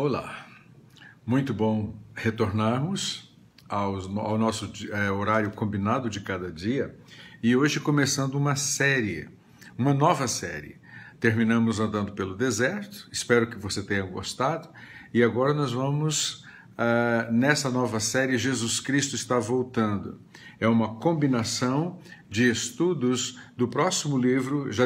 Olá, muito bom retornarmos ao nosso horário combinado de cada dia e hoje começando uma nova série. Terminamos andando pelo deserto, espero que você tenha gostado e agora nós vamos nessa nova série Jesus Cristo está voltando. É uma combinação de estudos do próximo livro, já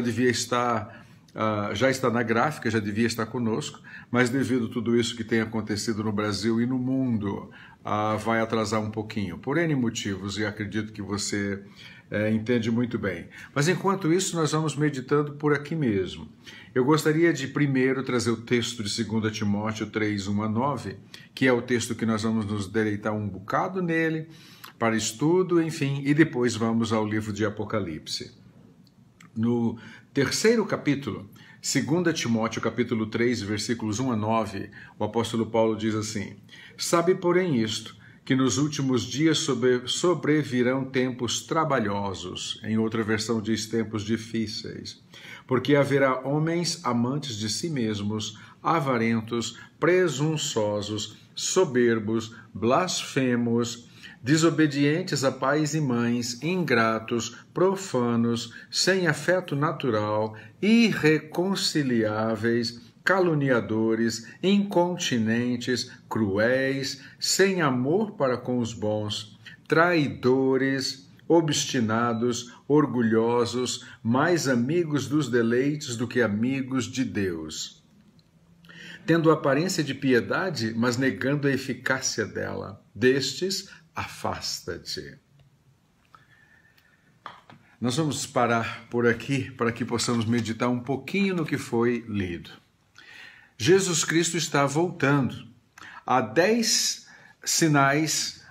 está na gráfica, já devia estar conosco, mas devido a tudo isso que tem acontecido no Brasil e no mundo, vai atrasar um pouquinho, por N motivos, e acredito que você entende muito bem. Mas enquanto isso, nós vamos meditando por aqui mesmo. Eu gostaria de primeiro trazer o texto de 2 Timóteo 3, 1 a 9, que é o texto que nós vamos nos deleitar um bocado nele, para estudo, enfim, e depois vamos ao livro de Apocalipse. No terceiro capítulo, 2 Timóteo capítulo 3, versículos 1 a 9, o apóstolo Paulo diz assim: Sabe, porém, isto, que nos últimos dias sobrevirão tempos trabalhosos, em outra versão diz tempos difíceis, porque haverá homens amantes de si mesmos, avarentos, presunçosos, soberbos, blasfemos, desobedientes a pais e mães, ingratos, profanos, sem afeto natural, irreconciliáveis, caluniadores, incontinentes, cruéis, sem amor para com os bons, traidores, obstinados, orgulhosos, mais amigos dos deleites do que amigos de Deus, tendo aparência de piedade, mas negando a eficácia dela. Destes, afasta-te. Nós vamos parar por aqui para que possamos meditar um pouquinho no que foi lido. Jesus Cristo está voltando. Há 10 sinais,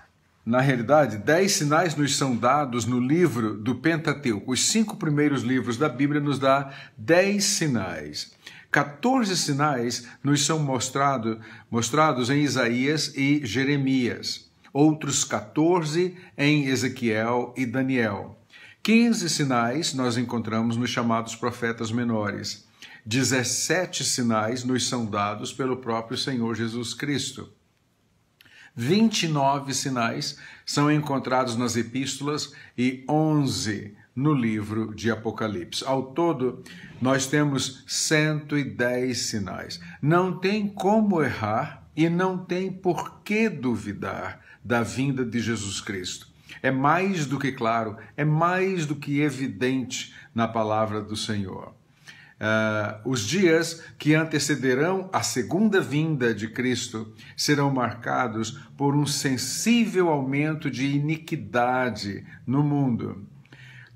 na realidade, 10 sinais nos são dados no livro do Pentateuco. Os 5 primeiros livros da Bíblia nos dá 10 sinais. 14 sinais nos são mostrados em Isaías e Jeremias. Outros 14 em Ezequiel e Daniel. 15 sinais nós encontramos nos chamados profetas menores. 17 sinais nos são dados pelo próprio Senhor Jesus Cristo. 29 sinais são encontrados nas epístolas e 11 no livro de Apocalipse. Ao todo, nós temos 110 sinais. Não tem como errar e não tem por que duvidar da vinda de Jesus Cristo. É mais do que claro, é mais do que evidente na palavra do Senhor. Os dias que antecederão a segunda vinda de Cristo serão marcados por um sensível aumento de iniquidade no mundo.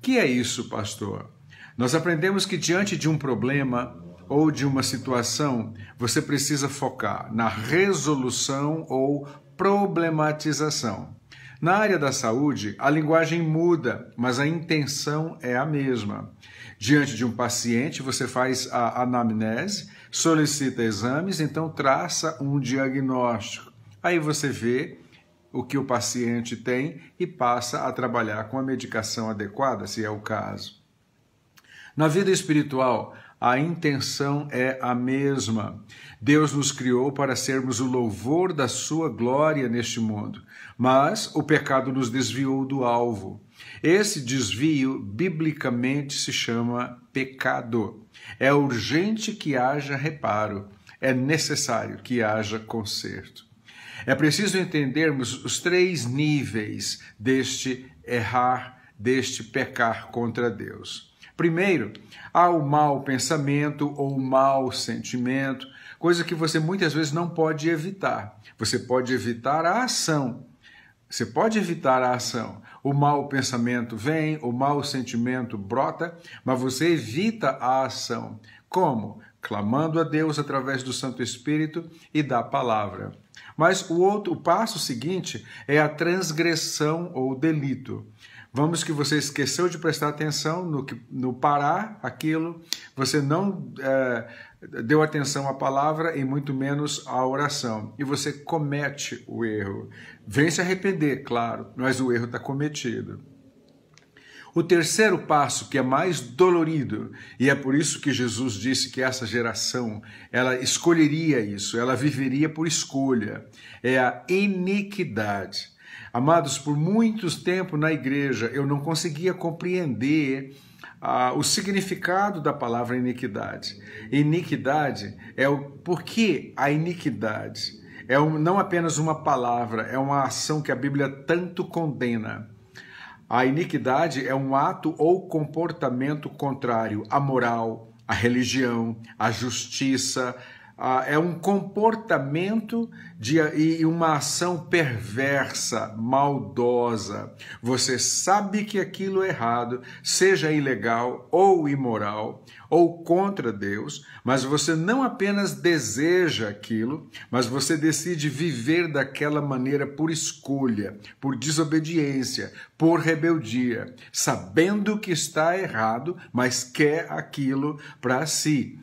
Que é isso, pastor? Nós aprendemos que diante de um problema ou de uma situação, você precisa focar na resolução ou problematização. Na área da saúde, a linguagem muda, mas a intenção é a mesma. Diante de um paciente, você faz a anamnese, solicita exames, então traça um diagnóstico. Aí você vê o que o paciente tem e passa a trabalhar com a medicação adequada, se é o caso. Na vida espiritual, a intenção é a mesma. Deus nos criou para sermos o louvor da sua glória neste mundo, mas o pecado nos desviou do alvo. Esse desvio, biblicamente, se chama pecado. É urgente que haja reparo, é necessário que haja conserto. É preciso entendermos os 3 níveis deste errar, deste pecar contra Deus. Primeiro, há o mau pensamento ou o mau sentimento, coisa que você muitas vezes não pode evitar. Você pode evitar a ação. O mau pensamento vem, o mau sentimento brota, mas você evita a ação. Como? Clamando a Deus através do Santo Espírito e da palavra. Mas o passo seguinte é a transgressão ou delito. Vamos que você esqueceu de prestar atenção no parar aquilo, você não deu atenção à palavra e muito menos à oração. E você comete o erro. Vem se arrepender, claro, mas o erro está cometido. O terceiro passo, que é mais dolorido, e é por isso que Jesus disse que essa geração, ela escolheria isso, ela viveria por escolha, é a iniquidade. Amados, por muito tempo na igreja, eu não conseguia compreender o significado da palavra iniquidade. Iniquidade é o porquê a iniquidade. Não apenas uma palavra, é uma ação que a Bíblia tanto condena. A iniquidade é um ato ou comportamento contrário à moral, à religião, à justiça. É um comportamento e uma ação perversa, maldosa. Você sabe que aquilo é errado, seja ilegal ou imoral, ou contra Deus, mas você não apenas deseja aquilo, mas você decide viver daquela maneira por escolha, por desobediência, por rebeldia, sabendo que está errado, mas quer aquilo para si.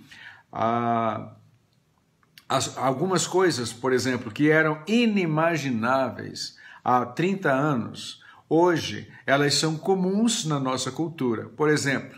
Algumas coisas, por exemplo, que eram inimagináveis há 30 anos, hoje elas são comuns na nossa cultura. Por exemplo,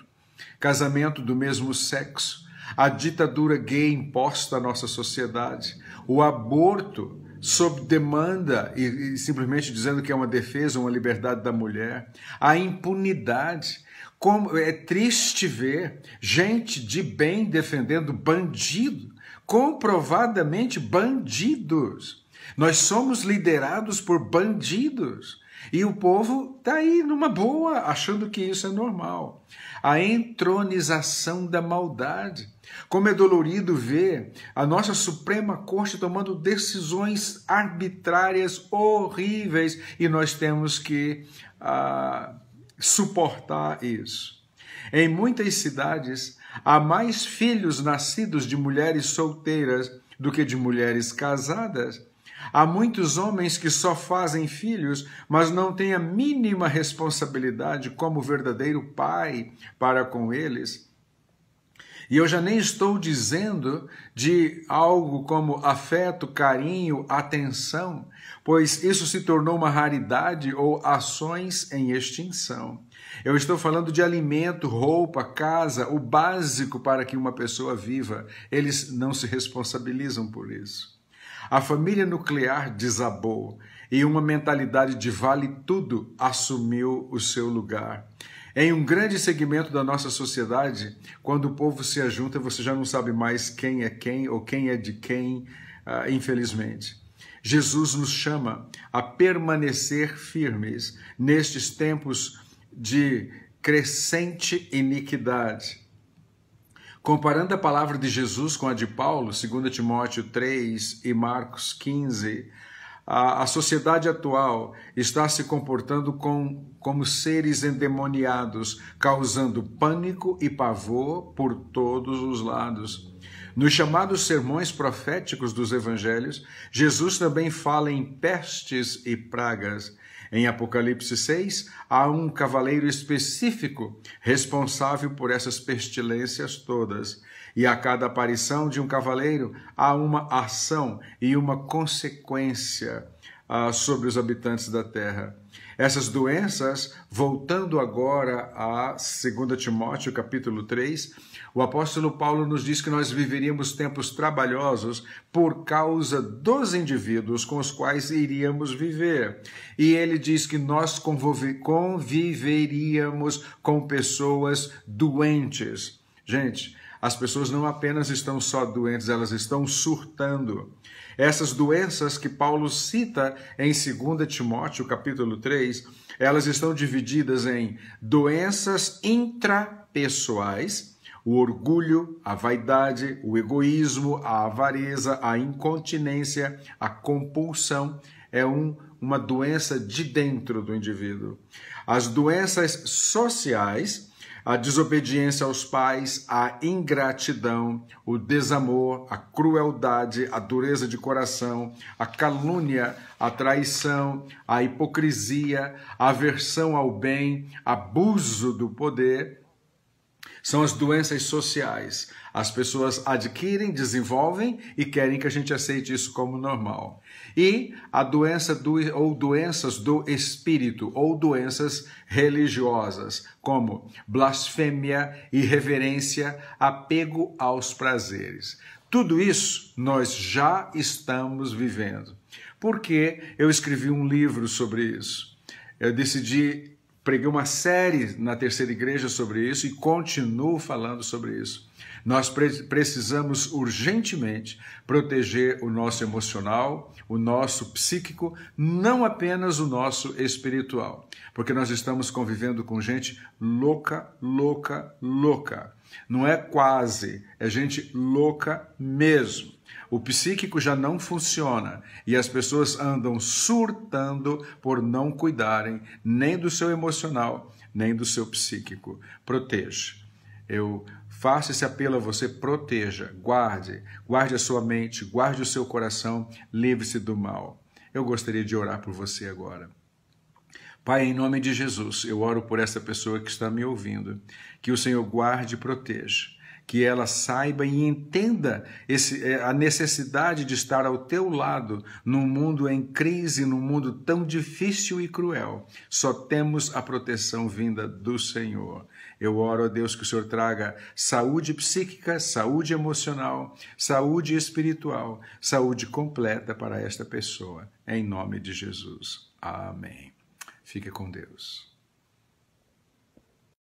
casamento do mesmo sexo, a ditadura gay imposta à nossa sociedade, o aborto sob demanda e simplesmente dizendo que é uma defesa, uma liberdade da mulher, a impunidade. Como é triste ver gente de bem defendendo bandido, comprovadamente bandidos. Nós somos liderados por bandidos. E o povo está aí numa boa, achando que isso é normal. A entronização da maldade. Como é dolorido ver a nossa Suprema Corte tomando decisões arbitrárias, horríveis, e nós temos que suportar isso. Em muitas cidades, há mais filhos nascidos de mulheres solteiras do que de mulheres casadas. Há muitos homens que só fazem filhos, mas não têm a mínima responsabilidade como verdadeiro pai para com eles. E eu já nem estou dizendo de algo como afeto, carinho, atenção, pois isso se tornou uma raridade ou ações em extinção. Eu estou falando de alimento, roupa, casa, o básico para que uma pessoa viva. Eles não se responsabilizam por isso. A família nuclear desabou e uma mentalidade de vale tudo assumiu o seu lugar. Em um grande segmento da nossa sociedade, quando o povo se ajunta, você já não sabe mais quem é quem ou quem é de quem, infelizmente. Jesus nos chama a permanecer firmes nestes tempos de crescente iniquidade. Comparando a palavra de Jesus com a de Paulo, 2 Timóteo 3 e Marcos 15, a sociedade atual está se comportando como seres endemoniados, causando pânico e pavor por todos os lados. Nos chamados sermões proféticos dos evangelhos, Jesus também fala em pestes e pragas. Em Apocalipse 6, há um cavaleiro específico responsável por essas pestilências todas. E a cada aparição de um cavaleiro, há uma ação e uma consequência sobre os habitantes da terra. Essas doenças, voltando agora a 2 Timóteo capítulo 3, o apóstolo Paulo nos diz que nós viveríamos tempos trabalhosos por causa dos indivíduos com os quais iríamos viver. E ele diz que nós conviveríamos com pessoas doentes. Gente, as pessoas não apenas estão só doentes, elas estão surtando. Essas doenças que Paulo cita em 2 Timóteo, capítulo 3, elas estão divididas em doenças intrapessoais, o orgulho, a vaidade, o egoísmo, a avareza, a incontinência, a compulsão. É uma doença de dentro do indivíduo. As doenças sociais, a desobediência aos pais, a ingratidão, o desamor, a crueldade, a dureza de coração, a calúnia, a traição, a hipocrisia, a aversão ao bem, abuso do poder. São as doenças sociais. As pessoas adquirem, desenvolvem e querem que a gente aceite isso como normal. E a doença ou doenças do espírito ou doenças religiosas, como blasfêmia, irreverência, apego aos prazeres. Tudo isso nós já estamos vivendo. Porque eu escrevi um livro sobre isso. Eu preguei uma série na Terceira Igreja sobre isso e continuo falando sobre isso. Nós precisamos urgentemente proteger o nosso emocional, o nosso psíquico, não apenas o nosso espiritual, porque nós estamos convivendo com gente louca, louca, louca. Não é quase, é gente louca mesmo. O psíquico já não funciona e as pessoas andam surtando por não cuidarem nem do seu emocional, nem do seu psíquico. Proteja. Eu faço esse apelo a você, proteja, guarde a sua mente, guarde o seu coração, livre-se do mal. Eu gostaria de orar por você agora. Pai, em nome de Jesus, eu oro por essa pessoa que está me ouvindo, que o Senhor guarde e proteja, que ela saiba e entenda a necessidade de estar ao teu lado num mundo em crise, num mundo tão difícil e cruel. Só temos a proteção vinda do Senhor. Eu oro a Deus que o Senhor traga saúde psíquica, saúde emocional, saúde espiritual, saúde completa para esta pessoa. Em nome de Jesus. Amém. Fique com Deus.